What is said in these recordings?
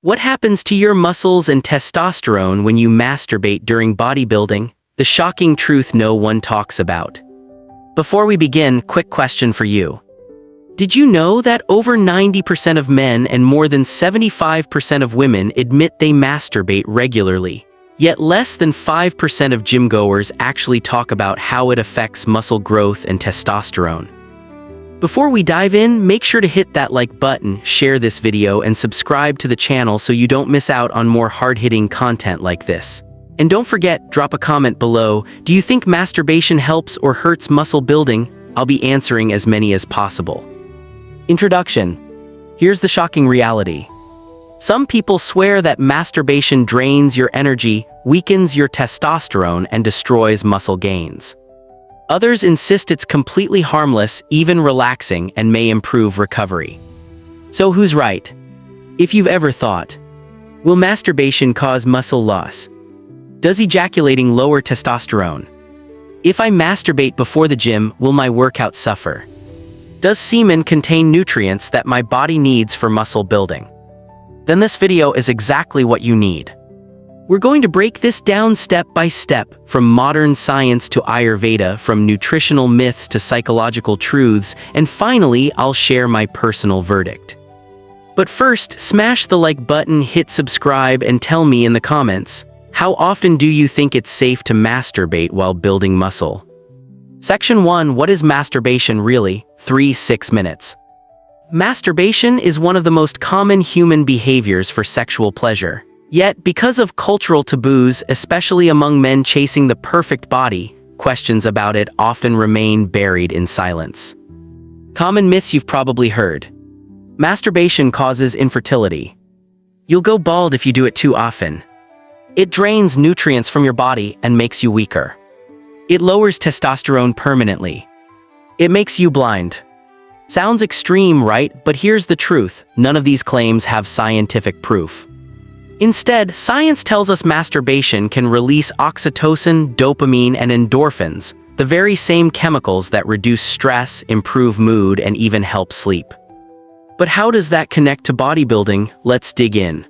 What happens to your muscles and testosterone when you masturbate during bodybuilding? The shocking truth no one talks about. Before we begin, quick question for you. Did you know that over 90% of men and more than 75% of women admit they masturbate regularly? Yet less than 5% of gym-goers actually talk about how it affects muscle growth and testosterone. Before we dive in, make sure to hit that like button, share this video, and subscribe to the channel so you don't miss out on more hard-hitting content like this. And don't forget, drop a comment below. Do you think masturbation helps or hurts muscle building? I'll be answering as many as possible. Introduction. Here's the shocking reality. Some people swear that masturbation drains your energy, weakens your testosterone, and destroys muscle gains. Others insist it's completely harmless, even relaxing, and may improve recovery. So who's right? If you've ever thought, will masturbation cause muscle loss? Does ejaculating lower testosterone? If I masturbate before the gym, will my workout suffer? Does semen contain nutrients that my body needs for muscle building? Then this video is exactly what you need. We're going to break this down step by step, from modern science to Ayurveda, from nutritional myths to psychological truths, and finally, I'll share my personal verdict. But first, smash the like button, hit subscribe, and tell me in the comments, how often do you think it's safe to masturbate while building muscle? Section 1. What is masturbation really? 6 minutes. Masturbation is one of the most common human behaviors for sexual pleasure. Yet, because of cultural taboos, especially among men chasing the perfect body, questions about it often remain buried in silence. Common myths you've probably heard. Masturbation causes infertility. You'll go bald if you do it too often. It drains nutrients from your body and makes you weaker. It lowers testosterone permanently. It makes you blind. Sounds extreme, right? But here's the truth. None of these claims have scientific proof. Instead, science tells us masturbation can release oxytocin, dopamine, and endorphins, the very same chemicals that reduce stress, improve mood, and even help sleep. But how does that connect to bodybuilding? Let's dig in.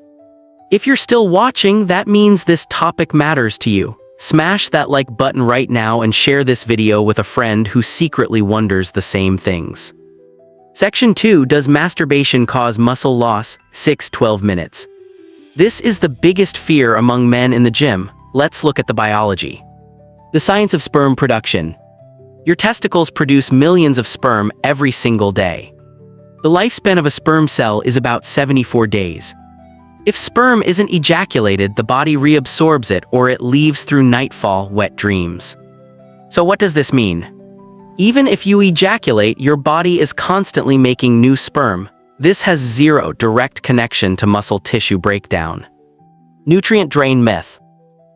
If you're still watching, that means this topic matters to you. Smash that like button right now and share this video with a friend who secretly wonders the same things. Section 2. Does masturbation cause muscle loss? 12 minutes. This is the biggest fear among men in the gym. Let's look at the biology. The science of sperm production. Your testicles produce millions of sperm every single day. The lifespan of a sperm cell is about 74 days. If sperm isn't ejaculated, the body reabsorbs it, or it leaves through nightfall, wet dreams. So what does this mean? Even if you ejaculate, your body is constantly making new sperm. This has zero direct connection to muscle tissue breakdown. Nutrient drain myth.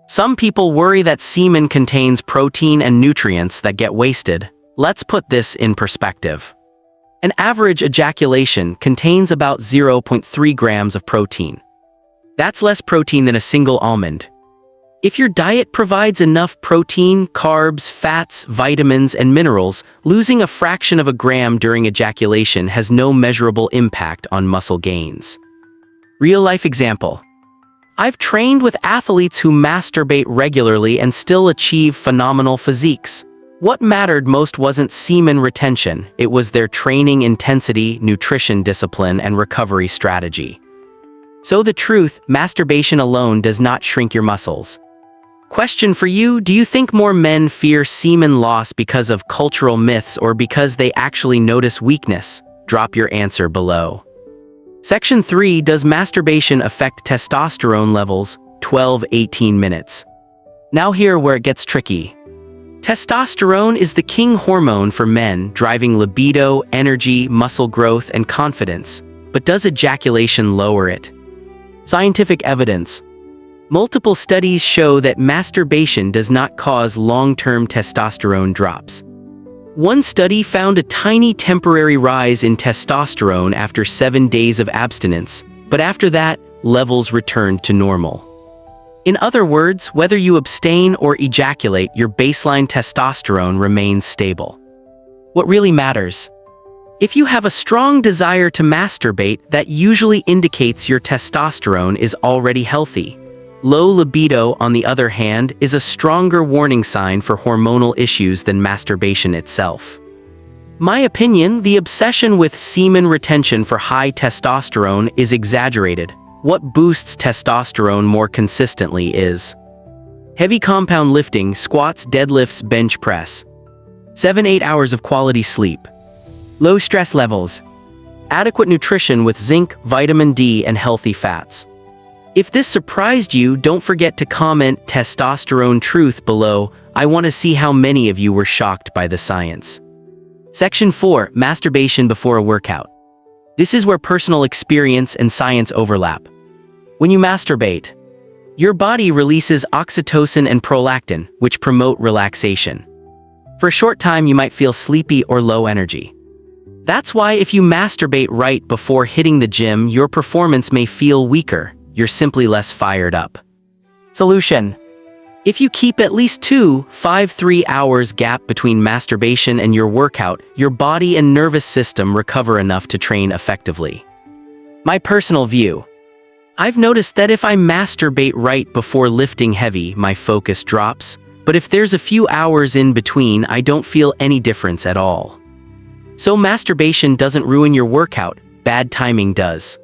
Some people worry that semen contains protein and nutrients that get wasted. Let's put this in perspective. An average ejaculation contains about 0.3 grams of protein. That's less protein than a single almond. If your diet provides enough protein, carbs, fats, vitamins, and minerals, losing a fraction of a gram during ejaculation has no measurable impact on muscle gains. Real-life example. I've trained with athletes who masturbate regularly and still achieve phenomenal physiques. What mattered most wasn't semen retention, it was their training intensity, nutrition discipline, and recovery strategy. So the truth, masturbation alone does not shrink your muscles. Question for you, do you think more men fear semen loss because of cultural myths or because they actually notice weakness? Drop your answer below. Section 3. Does masturbation affect testosterone levels? 18 minutes. Now here where it gets tricky. Testosterone is the king hormone for men, driving libido, energy, muscle growth, and confidence. But does ejaculation lower it? Scientific evidence. Multiple studies show that masturbation does not cause long-term testosterone drops. One study found a tiny temporary rise in testosterone after 7 days of abstinence, but after that, levels returned to normal. In other words, whether you abstain or ejaculate, your baseline testosterone remains stable. What really matters? If you have a strong desire to masturbate, that usually indicates your testosterone is already healthy. Low libido, on the other hand, is a stronger warning sign for hormonal issues than masturbation itself. My opinion, the obsession with semen retention for high testosterone is exaggerated. What boosts testosterone more consistently is heavy compound lifting, squats, deadlifts, bench press. 7-8 hours of quality sleep. Low stress levels. Adequate nutrition with zinc, vitamin D, and healthy fats. If this surprised you, don't forget to comment testosterone truth below. I want to see how many of you were shocked by the science. Section 4. Masturbation before a workout. This is where personal experience and science overlap. When you masturbate, your body releases oxytocin and prolactin, which promote relaxation. For a short time, you might feel sleepy or low energy. That's why if you masturbate right before hitting the gym, your performance may feel weaker. You're simply less fired up. Solution. If you keep at least 2-3 hours gap between masturbation and your workout, your body and nervous system recover enough to train effectively. My personal view. I've noticed that if I masturbate right before lifting heavy, my focus drops, but if there's a few hours in between, I don't feel any difference at all. So masturbation doesn't ruin your workout, bad timing does.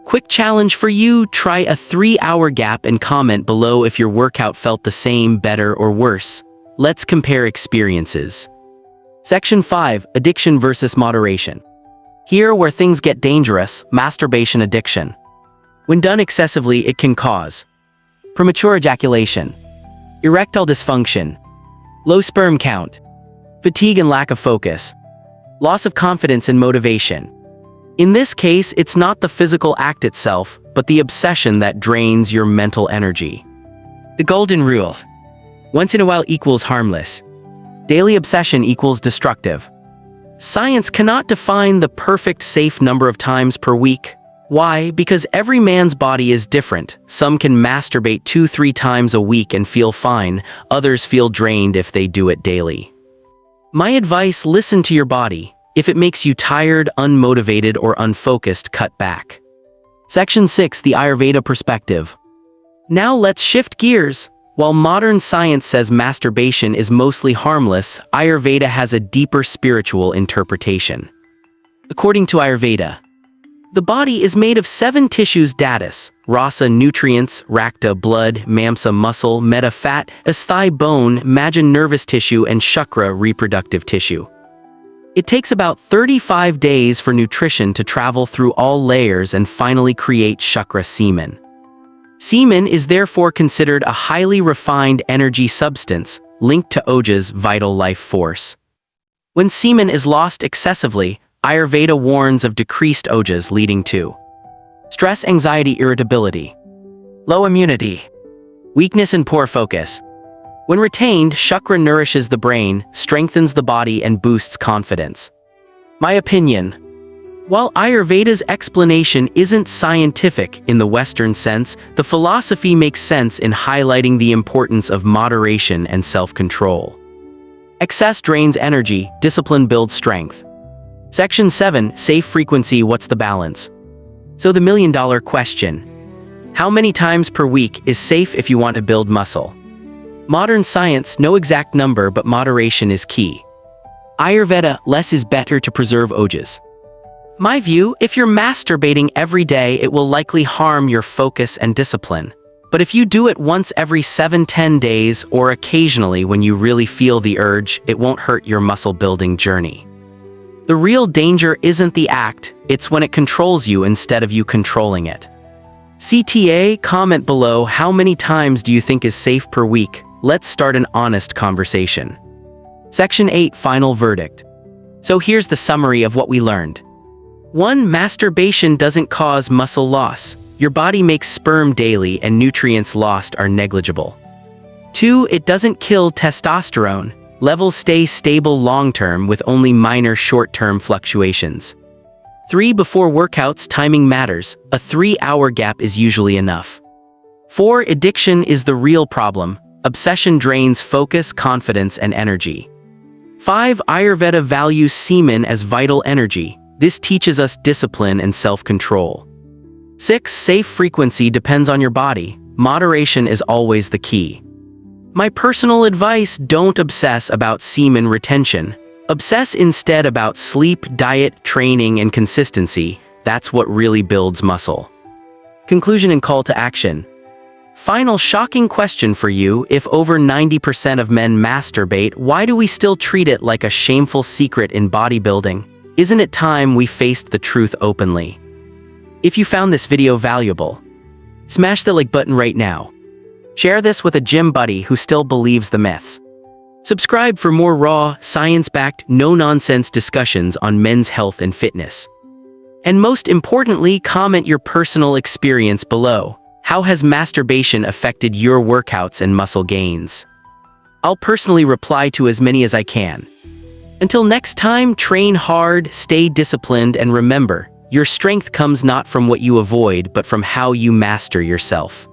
Quick challenge for you, try a 3-hour gap and comment below if your workout felt the same, better, or worse. Let's compare experiences. Section 5. Addiction versus moderation. Here where things get dangerous, masturbation addiction. When done excessively, it can cause premature ejaculation, erectile dysfunction, low sperm count, fatigue and lack of focus, loss of confidence and motivation. In this case, it's not the physical act itself, but the obsession that drains your mental energy. The golden rule. Once in a while equals harmless. Daily obsession equals destructive. Science cannot define the perfect safe number of times per week. Why? Because every man's body is different. Some can masturbate 2-3 times a week and feel fine. Others feel drained if they do it daily. My advice, listen to your body. If it makes you tired, unmotivated, or unfocused, cut back. Section 6. The Ayurveda perspective. Now let's shift gears. While modern science says masturbation is mostly harmless, Ayurveda has a deeper spiritual interpretation. According to Ayurveda, the body is made of 7 tissues: Datus, Rasa nutrients, Rakta blood, Mamsa muscle, Meta fat, Asthai bone, Maja nervous tissue, and Shukra reproductive tissue. It takes about 35 days for nutrition to travel through all layers and finally create Shukra semen. Semen is therefore considered a highly refined energy substance linked to Oja's vital life force. When semen is lost excessively, Ayurveda warns of decreased Ojas leading to stress, anxiety, irritability, low immunity, weakness and poor focus. When retained, Shukra nourishes the brain, strengthens the body, and boosts confidence. My opinion. While Ayurveda's explanation isn't scientific in the Western sense, the philosophy makes sense in highlighting the importance of moderation and self-control. Excess drains energy, discipline builds strength. Section 7. Safe frequency. What's the balance? So the million-dollar question. How many times per week is safe if you want to build muscle? Modern science, no exact number, but moderation is key. Ayurveda, less is better to preserve Ojas. My view, if you're masturbating every day, it will likely harm your focus and discipline. But if you do it once every 7-10 days or occasionally when you really feel the urge, it won't hurt your muscle building journey. The real danger isn't the act, it's when it controls you instead of you controlling it. CTA, comment below, how many times do you think is safe per week? Let's start an honest conversation. Section 8. Final verdict. So here's the summary of what we learned. 1. Masturbation doesn't cause muscle loss. Your body makes sperm daily and nutrients lost are negligible. 2. It doesn't kill testosterone. Levels stay stable long-term with only minor short-term fluctuations. 3. Before workouts, timing matters. A 3-hour gap is usually enough. 4. Addiction is the real problem. Obsession drains focus, confidence, and energy. 5. Ayurveda values semen as vital energy. This teaches us discipline and self-control. 6. Safe frequency depends on your body. Moderation is always the key. My personal advice: don't obsess about semen retention. Obsess instead about sleep, diet, training, and consistency. That's what really builds muscle. Conclusion and call to action. Final shocking question for you: if over 90% of men masturbate, why do we still treat it like a shameful secret in bodybuilding? Isn't it time we faced the truth openly? If you found this video valuable, smash the like button right now. Share this with a gym buddy who still believes the myths. Subscribe for more raw, science-backed, no-nonsense discussions on men's health and fitness. And most importantly, comment your personal experience below. How has masturbation affected your workouts and muscle gains? I'll personally reply to as many as I can. Until next time, train hard, stay disciplined, and remember, your strength comes not from what you avoid, but from how you master yourself.